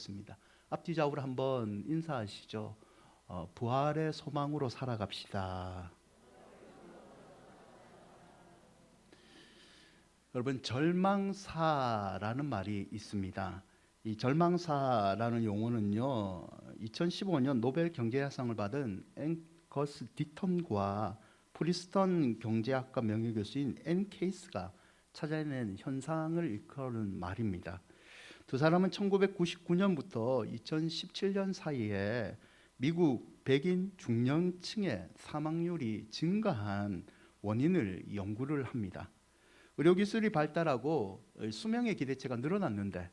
있습니다. 앞뒤 좌우로 한번 인사하시죠. 부활의 소망으로 살아갑시다. 여러분, 절망사라는 말이 있습니다. 이 절망사라는 용어는요, 2015년 노벨 경제학상을 받은 앵거스 디턴과 프리스턴 경제학과 명예교수인 앤 케이스가 찾아낸 현상을 일컬은 말입니다. 두 사람은 1999년부터 2017년 사이에 미국 백인 중년층의 사망률이 증가한 원인을 연구를 합니다. 의료기술이 발달하고 수명의 기대치가 늘어났는데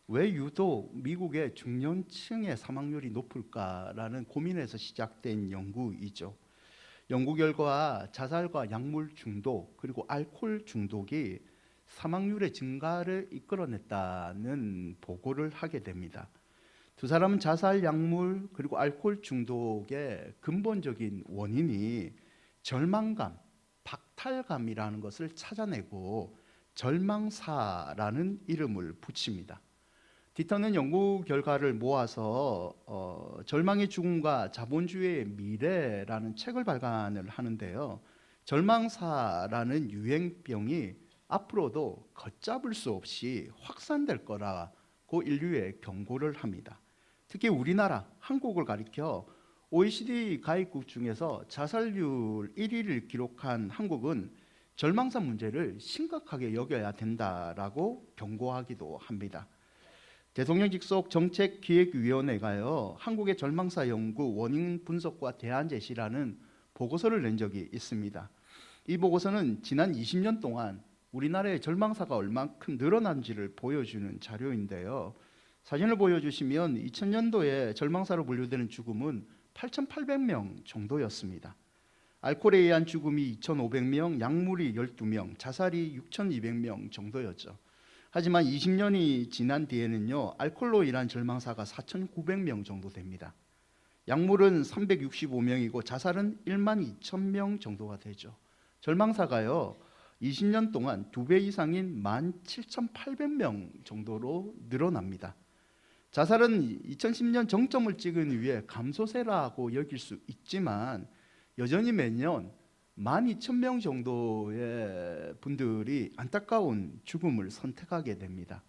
왜 유독 미국의 중년층의 사망률이 높을까라는 고민에서 시작된 연구이죠. 연구 결과 자살과 약물 중독 그리고 알코올 중독이 사망률의 증가를 이끌어냈다는 보고를 하게 됩니다. 두 사람은 자살, 약물 그리고 알코올 중독의 근본적인 원인이 절망감, 박탈감이라는 것을 찾아내고 절망사라는 이름을 붙입니다. 디턴은 연구 결과를 모아서 절망의 죽음과 자본주의의 미래라는 책을 발간을 하는데요. 절망사라는 유행병이 앞으로도 걷잡을 수 없이 확산될 거라고 인류에 경고를 합니다. 특히 우리나라, 한국을 가리켜 OECD 가입국 중에서 자살률 1위를 기록한 한국은 절망사 문제를 심각하게 여겨야 된다라고 경고하기도 합니다. 대통령 직속 정책기획위원회가요, 한국의 절망사 연구 원인 분석과 대안 제시라는 보고서를 낸 적이 있습니다. 이 보고서는 지난 20년 동안 우리나라의 절망사가 얼만큼 늘어난지를 보여주는 자료인데요. 사진을 보여주시면 2000년도에 절망사로 분류되는 죽음은 8,800명 정도였습니다. 알코올에 의한 죽음이 2,500명, 약물이 12명, 자살이 6,200명 정도였죠. 하지만 20년이 지난 뒤에는요, 알코올로 인한 절망사가 4,900명 정도 됩니다. 약물은 365명이고 자살은 1만 2천 정도가 되죠. 절망사가요, 20년 동안 2배 이상인 17,800명 정도로 늘어납니다. 자살은 2010년 정점을 찍은 이후에 감소세라고 여길 수 있지만 여전히 매년 12,000명 정도의 분들이 안타까운 죽음을 선택하게 됩니다.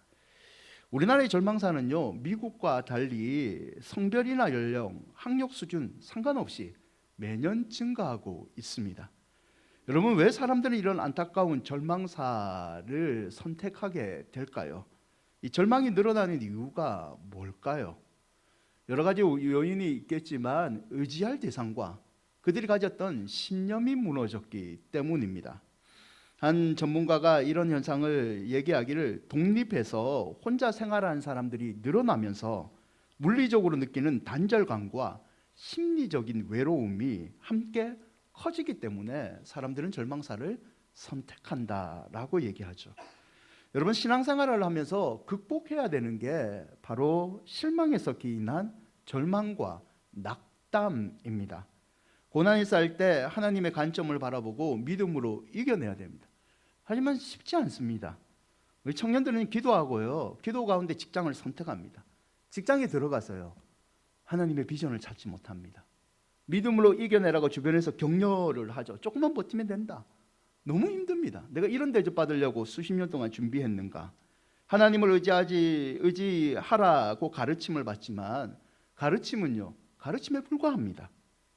우리나라의 절망사는요, 미국과 달리 성별이나 연령, 학력 수준 상관없이 매년 증가하고 있습니다. 여러분, 왜 사람들은 이런 안타까운 절망사를 선택하게 될까요? 이 절망이 늘어나는 이유가 뭘까요? 여러 가지 요인이 있겠지만 의지할 대상과 그들이 가졌던 신념이 무너졌기 때문입니다. 한 전문가가 이런 현상을 얘기하기를 독립해서 혼자 생활하는 사람들이 늘어나면서 물리적으로 느끼는 단절감과 심리적인 외로움이 함께 커지기 때문에 사람들은 절망사를 선택한다라고 얘기하죠. 여러분, 신앙생활을 하면서 극복해야 되는 게 바로 실망에서 기인한 절망과 낙담입니다. 고난이 쌓일 때 하나님의 관점을 바라보고 믿음으로 이겨내야 됩니다. 하지만 쉽지 않습니다. 우리 청년들은 기도하고요, 기도 가운데 직장을 선택합니다. 직장에 들어가서요, 하나님의 비전을 찾지 못합니다. 믿음으로 이겨내라고 주변에서 격려를 하죠. 조금만 버티면 된다. 너무 힘듭니다. 내가 이런 대접 받으려고 수십 년 동안 준비했는가. 하나님을 의지하라고 가르침을 받지만 가르침은요, 가르침에 불과합니다.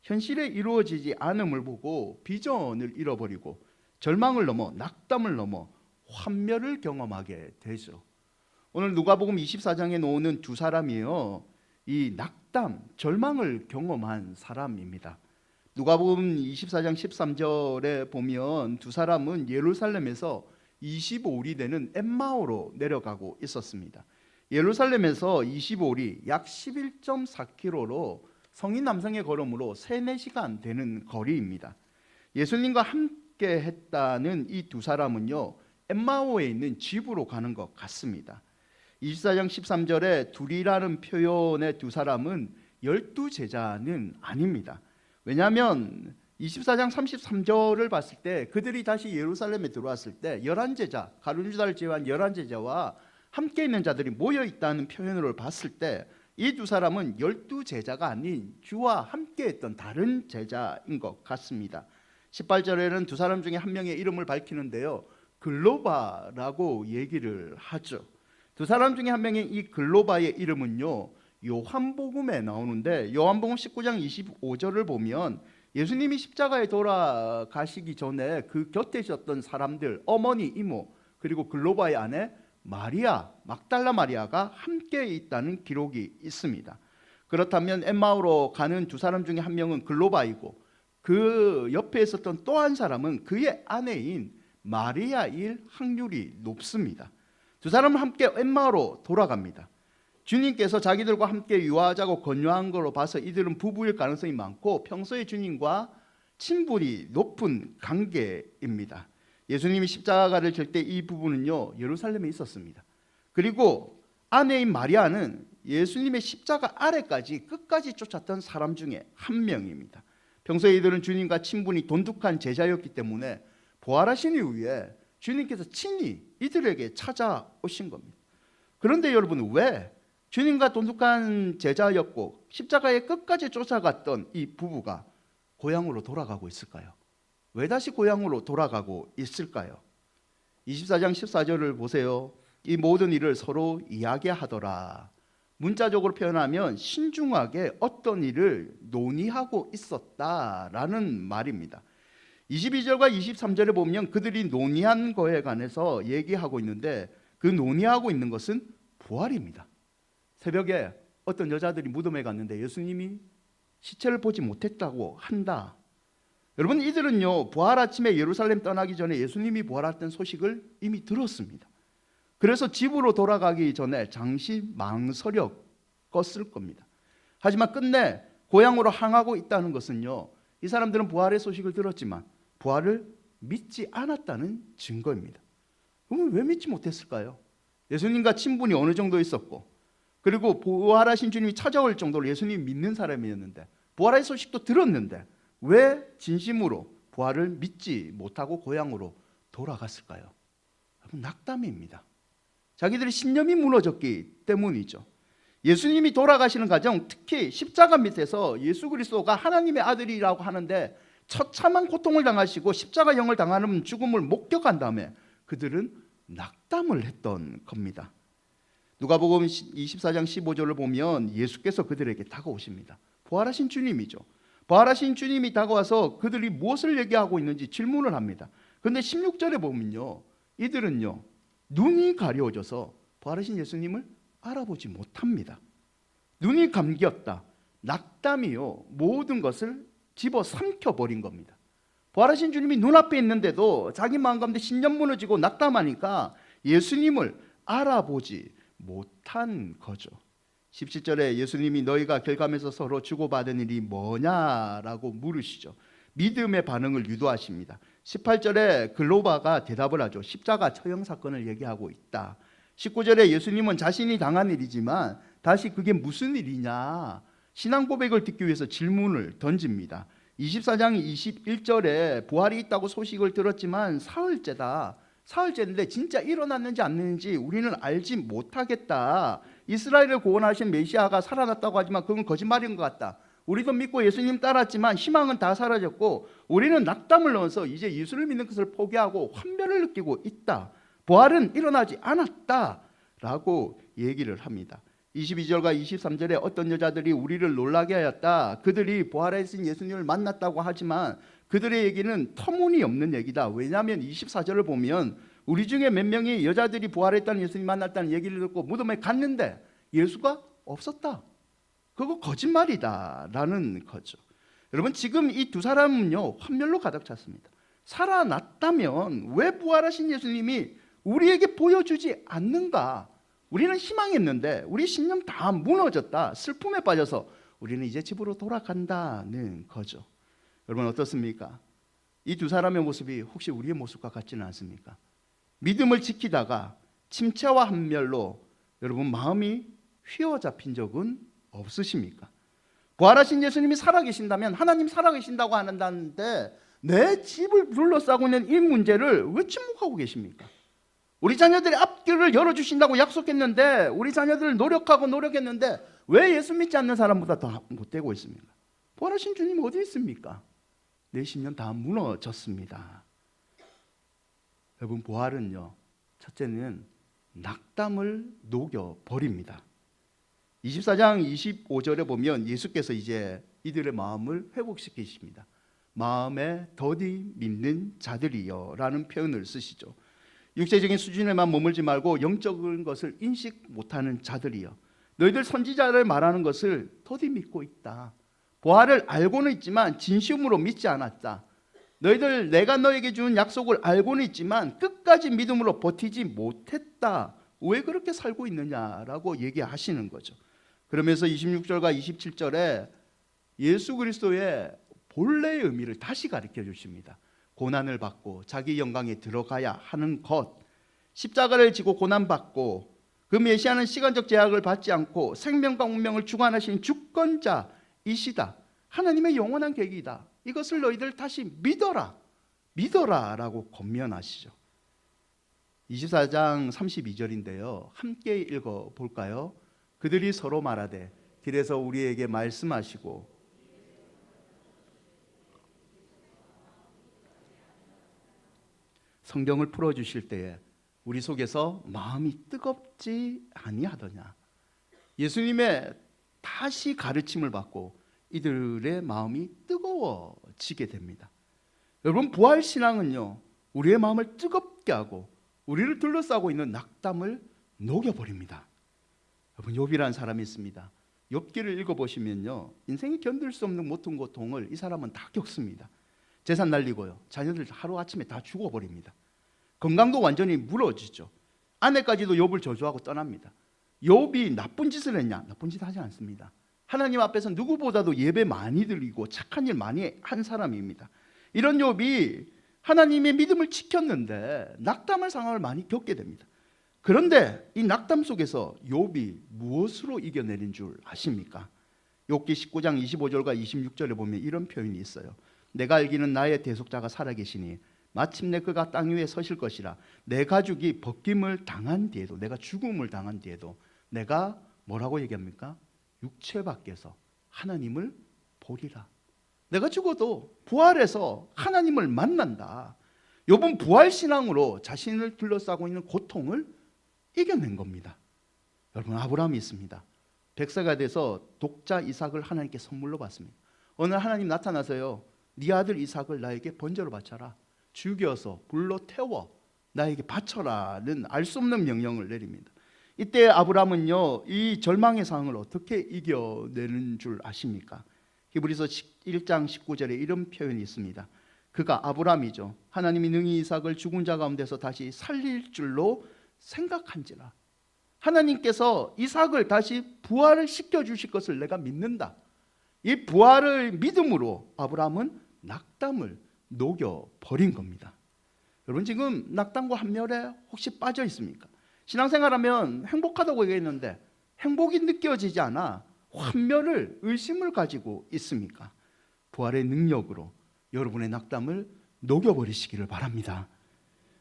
현실에 이루어지지 않음을 보고 비전을 잃어버리고 절망을 넘어 낙담을 넘어 환멸을 경험하게 되죠. 오늘 누가복음 24장에 나오는 두 사람이요, 이 낙담, 절망을 경험한 사람입니다. 누가복음 24장 13절에 보면 두 사람은 예루살렘에서 25里되는 엠마오로 내려가고 있었습니다. 예루살렘에서 25里, 약 11.4km로 성인 남성의 걸음으로 3-4시간 되는 거리입니다. 예수님과 함께 했다는 이 두 사람은요, 엠마오에 있는 집으로 가는 것 같습니다. 24장 13절에 둘이라는 표현의 두 사람은 12제자는 아닙니다. 왜냐하면 24장 33절을 봤을 때 그들이 다시 예루살렘에 들어왔을 때 11제자, 가룟유다를 제외한 11제자와 함께 있는 자들이 모여 있다는 표현으로 봤을 때 이 두 사람은 12제자가 아닌 주와 함께 했던 다른 제자인 것 같습니다. 18절에는 두 사람 중에 한 명의 이름을 밝히는데요, 글로바라고 얘기를 하죠. 두 사람 중에 한 명의 이 글로바의 이름은요, 요한복음에 나오는데 요한복음 19장 25절을 보면 예수님이 십자가에 돌아가시기 전에 그 곁에 있었던 사람들, 어머니, 이모, 그리고 글로바의 아내 마리아, 막달라 마리아가 함께 있다는 기록이 있습니다. 그렇다면 엠마오로 가는 두 사람 중에 한 명은 글로바이고 그 옆에 있었던 또 한 사람은 그의 아내인 마리아일 확률이 높습니다. 두 사람은 함께 엠마오로 돌아갑니다. 주님께서 자기들과 함께 유하자고 권유한 거로 봐서 이들은 부부일 가능성이 많고 평소에 주님과 친분이 높은 관계입니다. 예수님이 십자가를 질 때 이 부부는요, 예루살렘에 있었습니다. 그리고 아내인 마리아는 예수님의 십자가 아래까지 끝까지 쫓았던 사람 중에 한 명입니다. 평소에 이들은 주님과 친분이 돈독한 제자였기 때문에 부활하신 이후에 주님께서 친히 이들에게 찾아오신 겁니다. 그런데 여러분, 왜 주님과 돈독한 제자였고 십자가에 끝까지 쫓아갔던 이 부부가 고향으로 돌아가고 있을까요? 왜 다시 고향으로 돌아가고 있을까요? 24장 14절을 보세요. 이 모든 일을 서로 이야기하더라. 문자적으로 표현하면 신중하게 어떤 일을 논의하고 있었다라는 말입니다. 22절과 23절에 보면 그들이 논의한 거에 관해서 얘기하고 있는데 그 논의하고 있는 것은 부활입니다. 새벽에 어떤 여자들이 무덤에 갔는데 예수님이 시체를 보지 못했다고 한다. 여러분, 이들은요, 부활 아침에 예루살렘 떠나기 전에 예수님이 부활했던 소식을 이미 들었습니다. 그래서 집으로 돌아가기 전에 잠시 망설였을 겁니다. 하지만 끝내 고향으로 향하고 있다는 것은요, 이 사람들은 부활의 소식을 들었지만 부활을 믿지 않았다는 증거입니다. 그러면 왜 믿지 못했을까요? 예수님과 친분이 어느 정도 있었고 그리고 부활하신 주님이 찾아올 정도로 예수님 믿는 사람이었는데 부활의 소식도 들었는데 왜 진심으로 부활을 믿지 못하고 고향으로 돌아갔을까요? 낙담입니다. 자기들의 신념이 무너졌기 때문이죠. 예수님이 돌아가시는 과정, 특히 십자가 밑에서 예수 그리스도가 하나님의 아들이라고 하는데 처참한 고통을 당하시고 십자가형을 당하는 죽음을 목격한 다음에 그들은 낙담을 했던 겁니다. 누가복음 24장 15절을 보면 예수께서 그들에게 다가오십니다. 부활하신 주님이죠. 부활하신 주님이 다가와서 그들이 무엇을 얘기하고 있는지 질문을 합니다. 그런데 16절에 보면요, 이들은요, 눈이 가려워져서 부활하신 예수님을 알아보지 못합니다. 눈이 감겼다. 낙담이요, 모든 것을 집어삼켜버린 겁니다. 부활하신 주님이 눈앞에 있는데도 자기 마음 가운데 신념 무너지고 낙담하니까 예수님을 알아보지 못한 거죠. 17절에 예수님이 너희가 길가면서 서로 주고받은 일이 뭐냐라고 물으시죠. 믿음의 반응을 유도하십니다. 18절에 글로바가 대답을 하죠. 십자가 처형 사건을 얘기하고 있다. 19절에 예수님은 자신이 당한 일이지만 다시 그게 무슨 일이냐, 신앙 고백을 듣기 위해서 질문을 던집니다. 24장 21절에 부활이 있다고 소식을 들었지만 사흘째다. 사흘째인데 진짜 일어났는지 안 났는지 우리는 알지 못하겠다. 이스라엘을 구원하신 메시아가 살아났다고 하지만 그건 거짓말인 것 같다. 우리도 믿고 예수님 따랐지만 희망은 다 사라졌고 우리는 낙담을 넣어서 이제 예수를 믿는 것을 포기하고 환멸을 느끼고 있다. 부활은 일어나지 않았다라고 얘기를 합니다. 22절과 23절에 어떤 여자들이 우리를 놀라게 하였다. 그들이 부활하신 예수님을 만났다고 하지만 그들의 얘기는 터무니없는 얘기다. 왜냐하면 24절을 보면 우리 중에 몇 명이 여자들이 부활했다는 예수님 만났다는 얘기를 듣고 무덤에 갔는데 예수가 없었다. 그거 거짓말이다 라는 거죠. 여러분, 지금 이 두 사람은요, 환멸로 가득 찼습니다. 살아났다면 왜 부활하신 예수님이 우리에게 보여주지 않는가? 우리는 희망했는데 우리 신념 다 무너졌다. 슬픔에 빠져서 우리는 이제 집으로 돌아간다는 거죠. 여러분, 어떻습니까? 이 두 사람의 모습이 혹시 우리의 모습과 같지는 않습니까? 믿음을 지키다가 침체와 환멸로 여러분 마음이 휘어잡힌 적은 없으십니까? 부활하신 예수님이 살아계신다면, 하나님 살아계신다고 하는데 내 집을 둘러싸고 있는 이 문제를 왜 침묵하고 계십니까? 우리 자녀들의 앞길을 열어주신다고 약속했는데 우리 자녀들 노력했는데 왜 예수 믿지 않는 사람보다 더 못되고 있습니까? 부활하신 주님 어디 있습니까? 내 신년 다 무너졌습니다. 여러분, 부활은요, 첫째는 낙담을 녹여버립니다. 24장 25절에 보면 예수께서 이제 이들의 마음을 회복시키십니다. 마음에 더디 믿는 자들이여 라는 표현을 쓰시죠. 육체적인 수준에만 머물지 말고 영적인 것을 인식 못하는 자들이여, 너희들 선지자를 말하는 것을 더디 믿고 있다. 부활을 알고는 있지만 진심으로 믿지 않았다. 너희들 내가 너에게 준 약속을 알고는 있지만 끝까지 믿음으로 버티지 못했다. 왜 그렇게 살고 있느냐라고 얘기하시는 거죠. 그러면서 26절과 27절에 예수 그리스도의 본래의 의미를 다시 가르쳐 주십니다. 고난을 받고 자기 영광에 들어가야 하는 것, 십자가를 지고 고난받고 그 메시아는 시간적 제약을 받지 않고 생명과 운명을 주관하신 주권자이시다. 하나님의 영원한 계획이다. 이것을 너희들 다시 믿어라 라고 권면하시죠. 24장 32절인데요, 함께 읽어볼까요? 그들이 서로 말하되 길에서 우리에게 말씀하시고 성경을 풀어주실 때에 우리 속에서 마음이 뜨겁지 아니하더냐. 예수님의 다시 가르침을 받고 이들의 마음이 뜨거워지게 됩니다. 여러분, 부활신앙은요, 우리의 마음을 뜨겁게 하고 우리를 둘러싸고 있는 낙담을 녹여버립니다. 여러분, 욥이라는 사람이 있습니다. 욥기를 읽어보시면요, 인생이 견딜 수 없는 모든 고통을 이 사람은 다 겪습니다. 재산 날리고요, 자녀들 하루아침에 다 죽어버립니다. 건강도 완전히 무너지죠. 아내까지도 욥을 저주하고 떠납니다. 욥이 나쁜 짓을 했냐? 나쁜 짓 하지 않습니다. 하나님 앞에서 누구보다도 예배 많이 드리고 착한 일 많이 한 사람입니다. 이런 욥이 하나님의 믿음을 지켰는데 낙담할 상황을 많이 겪게 됩니다. 그런데 이 낙담 속에서 욥이 무엇으로 이겨내린 줄 아십니까? 욥기 19장 25절과 26절에 보면 이런 표현이 있어요. 내가 알기는 나의 대속자가 살아계시니 마침내 그가 땅 위에 서실 것이라. 내 가죽이 벗김을 당한 뒤에도, 내가 죽음을 당한 뒤에도 내가 뭐라고 얘기합니까? 육체 밖에서 하나님을 보리라. 내가 죽어도 부활해서 하나님을 만난다. 욥은 부활신앙으로 자신을 둘러싸고 있는 고통을 이겨낸 겁니다. 여러분, 아브라함이 있습니다. 100세가 돼서 독자 이삭을 하나님께 선물로 받습니다. 어느 날 하나님 나타나서요, 네 아들 이삭을 나에게 번제로 바쳐라. 죽여서 불로 태워 나에게 바쳐라는 알 수 없는 명령을 내립니다. 이때 아브라함은요, 이 절망의 상황을 어떻게 이겨내는 줄 아십니까? 히브리서 1장 19절에 이런 표현이 있습니다. 그가, 아브라함이죠, 하나님이 능히 이삭을 죽은 자 가운데서 다시 살릴 줄로 생각한지라. 하나님께서 이삭을 다시 부활을 시켜주실 것을 내가 믿는다. 이 부활을 믿음으로 아브라함은 낙담을 녹여버린 겁니다. 여러분, 지금 낙담과 함멸에 혹시 빠져 있습니까? 신앙생활하면 행복하다고 얘기했는데 행복이 느껴지지 않아 환멸을, 의심을 가지고 있습니까? 부활의 능력으로 여러분의 낙담을 녹여버리시기를 바랍니다.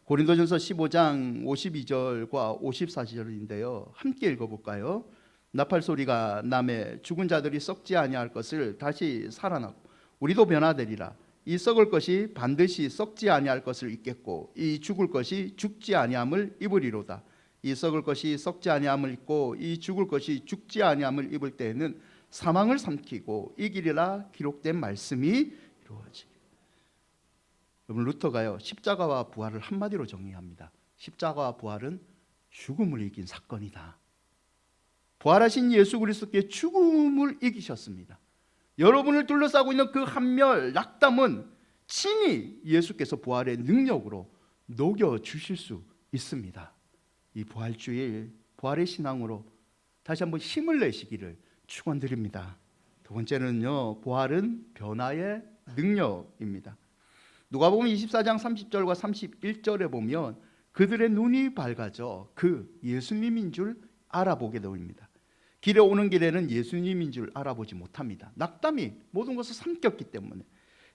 고린도전서 15장 52절과 54절인데요, 함께 읽어볼까요? 나팔소리가 나매 죽은 자들이 썩지 아니할 것을 다시 살아나고 우리도 변화되리라. 이 썩을 것이 반드시 썩지 아니할 것을 입겠고 이 죽을 것이 죽지 아니함을 입으리로다. 이 썩을 것이 썩지 아니함을 입고 이 죽을 것이 죽지 아니함을 입을 때에는 사망을 삼키고 이기리라 기록된 말씀이 이루어지리. 여러분, 루터가요, 십자가와 부활을 한마디로 정의합니다. 십자가와 부활은 죽음을 이긴 사건이다. 부활하신 예수 그리스도께 죽음을 이기셨습니다. 여러분을 둘러싸고 있는 그 함멸, 낙담은 친히 예수께서 부활의 능력으로 녹여주실 수 있습니다. 이 부활주일, 부활의 신앙으로 다시 한번 힘을 내시기를 축원드립니다. 두 번째는요, 부활은 변화의 능력입니다. 누가복음 24장 30절과 31절에 보면 그들의 눈이 밝아져 그 예수님인 줄 알아보게 됩니다. 길에 오는 길에는 예수님인 줄 알아보지 못합니다. 낙담이 모든 것을 삼켰기 때문에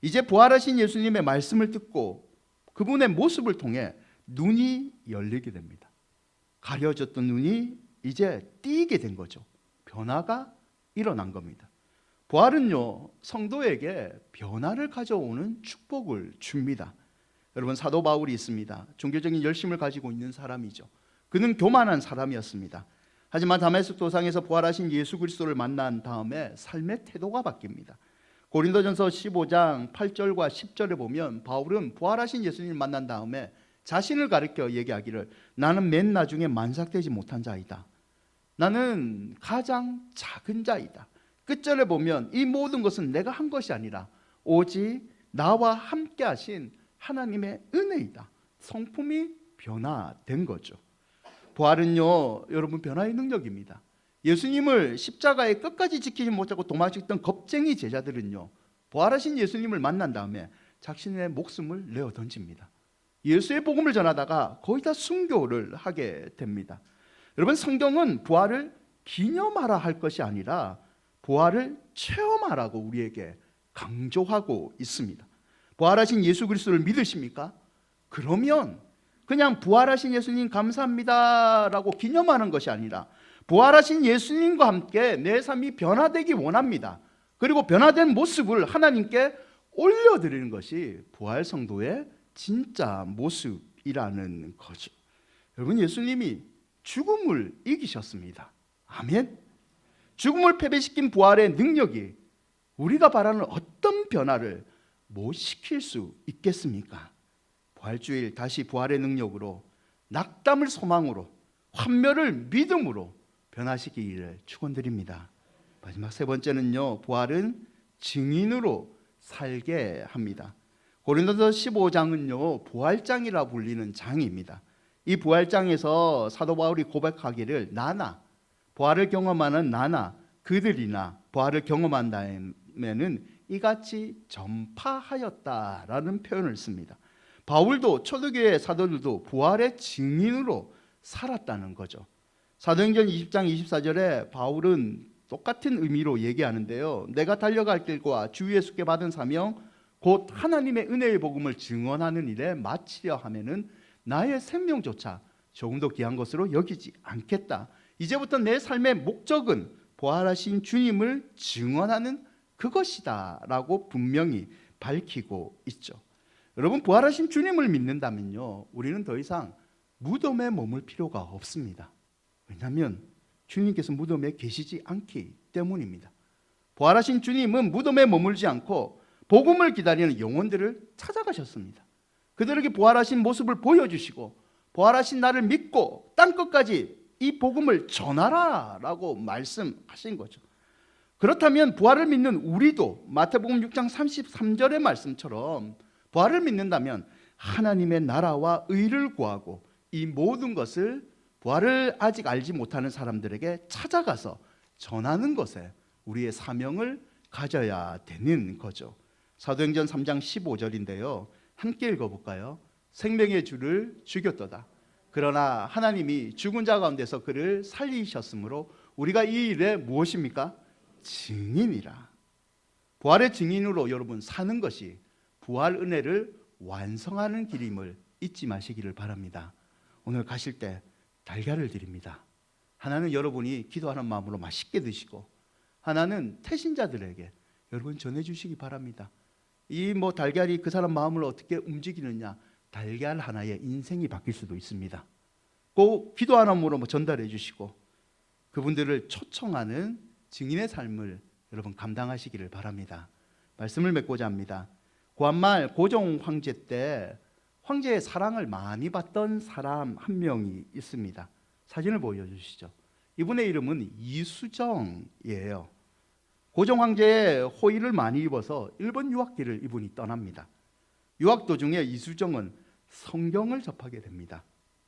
이제 부활하신 예수님의 말씀을 듣고 그분의 모습을 통해 눈이 열리게 됩니다. 가려졌던 눈이 이제 띄게 된 거죠. 변화가 일어난 겁니다. 부활은요, 성도에게 변화를 가져오는 축복을 줍니다. 여러분, 사도 바울이 있습니다. 종교적인 열심을 가지고 있는 사람이죠. 그는 교만한 사람이었습니다. 하지만 다메섹 도상에서 부활하신 예수 그리스도를 만난 다음에 삶의 태도가 바뀝니다. 고린도전서 15장 8절과 10절에 보면 바울은 부활하신 예수님을 만난 다음에 자신을 가리켜 얘기하기를, 나는 맨 나중에 만삭되지 못한 자이다. 나는 가장 작은 자이다. 끝절에 보면 이 모든 것은 내가 한 것이 아니라 오직 나와 함께 하신 하나님의 은혜이다. 성품이 변화된 거죠. 부활은요, 여러분, 변화의 능력입니다. 예수님을 십자가에 끝까지 지키지 못하고 도망쳤던 겁쟁이 제자들은요, 부활하신 예수님을 만난 다음에 자신의 목숨을 내어 던집니다. 예수의 복음을 전하다가 거의 다 순교를 하게 됩니다. 여러분, 성경은 부활을 기념하라 할 것이 아니라 부활을 체험하라고 우리에게 강조하고 있습니다. 부활하신 예수 그리스도를 믿으십니까? 그러면 그냥 부활하신 예수님 감사합니다라고 기념하는 것이 아니라 부활하신 예수님과 함께 내 삶이 변화되기 원합니다. 그리고 변화된 모습을 하나님께 올려드리는 것이 부활 성도의 진짜 모습이라는 거죠. 여러분, 예수님이 죽음을 이기셨습니다. 아멘. 죽음을 패배시킨 부활의 능력이 우리가 바라는 어떤 변화를 못 시킬 수 있겠습니까? 부활주일 다시 부활의 능력으로, 낙담을 소망으로, 환멸을 믿음으로 변화시키기를 축원드립니다. 마지막 세 번째는요, 부활은 증인으로 살게 합니다. 고린도서 15장은요, 부활장이라 불리는 장입니다. 이 부활장에서 사도 바울이 고백하기를, 나나, 부활을 경험하는 나나 그들이나 부활을 경험한 다음에는 이같이 전파하였다라는 표현을 씁니다. 바울도 초대교회 사도들도 부활의 증인으로 살았다는 거죠. 사도행전 20장 24절에 바울은 똑같은 의미로 얘기하는데요, 내가 달려갈 길과 주 예수께 받은 사명 곧 하나님의 은혜의 복음을 증언하는 일에 마치려 하면은 나의 생명조차 조금 더 귀한 것으로 여기지 않겠다. 이제부터 내 삶의 목적은 부활하신 주님을 증언하는 그것이다 라고 분명히 밝히고 있죠. 여러분, 부활하신 주님을 믿는다면요, 우리는 더 이상 무덤에 머물 필요가 없습니다. 왜냐하면 주님께서 무덤에 계시지 않기 때문입니다. 부활하신 주님은 무덤에 머물지 않고 복음을 기다리는 영혼들을 찾아가셨습니다. 그들에게 부활하신 모습을 보여주시고 부활하신 나를 믿고 땅끝까지 이 복음을 전하라 라고 말씀하신 거죠. 그렇다면 부활을 믿는 우리도 마태복음 6장 33절의 말씀처럼 부활을 믿는다면 하나님의 나라와 의를 구하고 이 모든 것을 부활을 아직 알지 못하는 사람들에게 찾아가서 전하는 것에 우리의 사명을 가져야 되는 거죠. 사도행전 3장 15절인데요, 함께 읽어볼까요? 생명의 주를 죽였도다. 그러나 하나님이 죽은 자 가운데서 그를 살리셨으므로 우리가 이 일에 무엇입니까? 증인이라. 부활의 증인으로 여러분 사는 것이 부활 은혜를 완성하는 길임을 잊지 마시기를 바랍니다. 오늘 가실 때 달걀을 드립니다. 하나는 여러분이 기도하는 마음으로 맛있게 드시고, 하나는 태신자들에게 여러분 전해주시기 바랍니다. 이 달걀이 그 사람 마음을 어떻게 움직이느냐, 달걀 하나에 인생이 바뀔 수도 있습니다. 꼭 기도 하나로 전달해 주시고 그분들을 초청하는 증인의 삶을 여러분 감당하시기를 바랍니다. 말씀을 맺고자 합니다. 고한말 고종 황제 때 황제의 사랑을 많이 받던 사람 한 명이 있습니다. 사진을 보여주시죠. 이분의 이름은 이수정이에요. 고종 황제의 호의를 많이 입어서 일본 유학길을 이분이 떠납니다. 유학 도중에 이수정은 성경을 접하게 됩니다.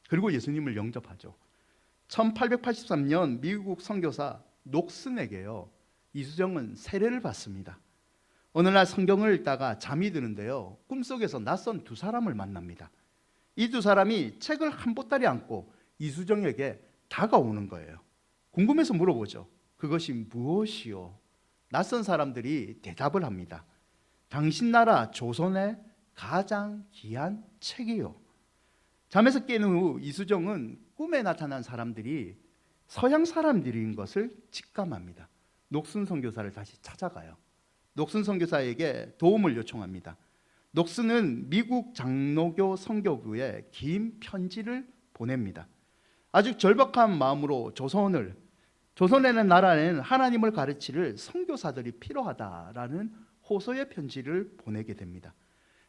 그리고 예수님을 영접하죠. 1883년 미국 선교사 녹슨에게요, 이수정은 세례를 받습니다. 어느 날 성경을 읽다가 잠이 드는데요, 꿈속에서 낯선 두 사람을 만납니다. 이 두 사람이 책을 한 보따리 안고 이수정에게 다가오는 거예요. 궁금해서 물어보죠. 그것이 무엇이요? 낯선 사람들이 대답을 합니다. 당신 나라 조선의 가장 귀한 책이요. 잠에서 깬 후 이수정은 꿈에 나타난 사람들이 서양 사람들인 것을 직감합니다. 녹슨 선교사를 다시 찾아가요. 녹슨 선교사에게 도움을 요청합니다. 녹슨은 미국 장로교 선교부에 긴 편지를 보냅니다. 아주 절박한 마음으로 조선에는 나라에는 하나님을 가르칠 선교사들이 필요하다라는 호소의 편지를 보내게 됩니다.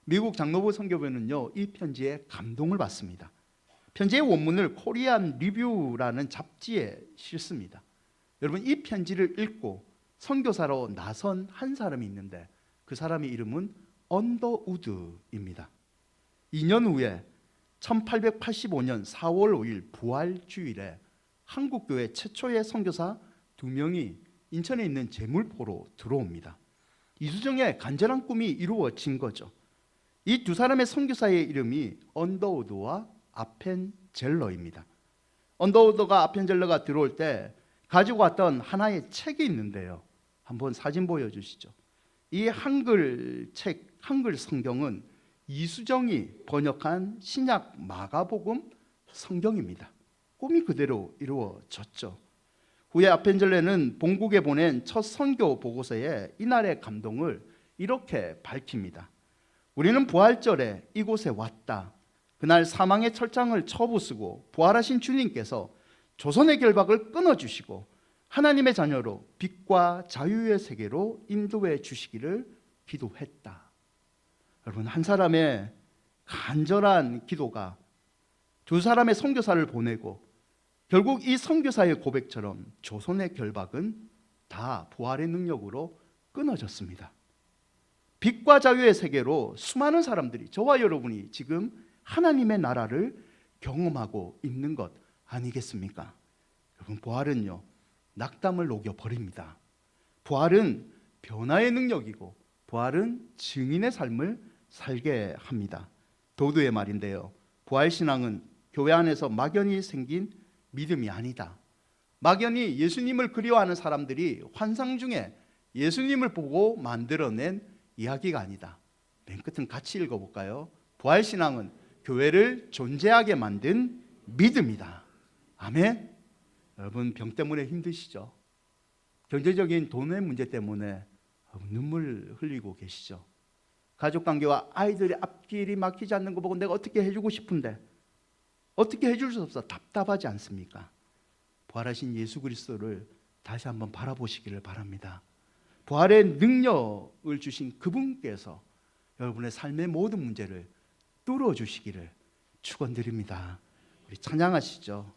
미국 장로부 선교부는요, 이 편지에 감동을 받습니다. 편지의 원문을 코리안 리뷰라는 잡지에 실습니다. 여러분, 이 편지를 읽고 선교사로 나선 한 사람이 있는데 그 사람의 이름은 언더우드입니다. 2년 후에 1885년 4월 5일 부활주일에 한국교회 최초의 선교사 2명이 인천에 있는 제물포로 들어옵니다. 이수정의 간절한 꿈이 이루어진 거죠. 이 두 사람의 선교사의 이름이 언더우드와 아펜젤러입니다. 언더우드가 아펜젤러가 들어올 때 가지고 왔던 하나의 책이 있는데요. 한번 사진 보여주시죠. 이 한글 책, 한글 성경은 이수정이 번역한 신약 마가복음 성경입니다. 꿈이 그대로 이루어졌죠. 후에 아펜젤레는 본국에 보낸 첫 선교 보고서에 이날의 감동을 이렇게 밝힙니다. 우리는 부활절에 이곳에 왔다. 그날 사망의 철장을 쳐부수고 부활하신 주님께서 조선의 결박을 끊어주시고 하나님의 자녀로 빛과 자유의 세계로 인도해 주시기를 기도했다. 여러분, 한 사람의 간절한 기도가 두 사람의 선교사를 보내고 결국 이 선교사의 고백처럼 조선의 결박은 다 부활의 능력으로 끊어졌습니다. 빛과 자유의 세계로 수많은 사람들이, 저와 여러분이 지금 하나님의 나라를 경험하고 있는 것 아니겠습니까? 여러분, 부활은요, 낙담을 녹여버립니다. 부활은 변화의 능력이고 부활은 증인의 삶을 살게 합니다. 도두의 말인데요, 부활신앙은 교회 안에서 막연히 생긴 믿음이 아니다. 막연히 예수님을 그리워하는 사람들이 환상 중에 예수님을 보고 만들어낸 이야기가 아니다. 맨 끝은 같이 읽어볼까요? 부활신앙은 교회를 존재하게 만든 믿음이다. 아멘. 여러분, 병 때문에 힘드시죠? 경제적인 돈의 문제 때문에 눈물 흘리고 계시죠? 가족관계와 아이들의 앞길이 막히지 않는 거 보고 내가 어떻게 해주고 싶은데 어떻게 해줄 수 없어 답답하지 않습니까? 부활하신 예수 그리스도를 다시 한번 바라보시기를 바랍니다. 부활의 능력을 주신 그분께서 여러분의 삶의 모든 문제를 뚫어주시기를 축원드립니다. 우리 찬양하시죠.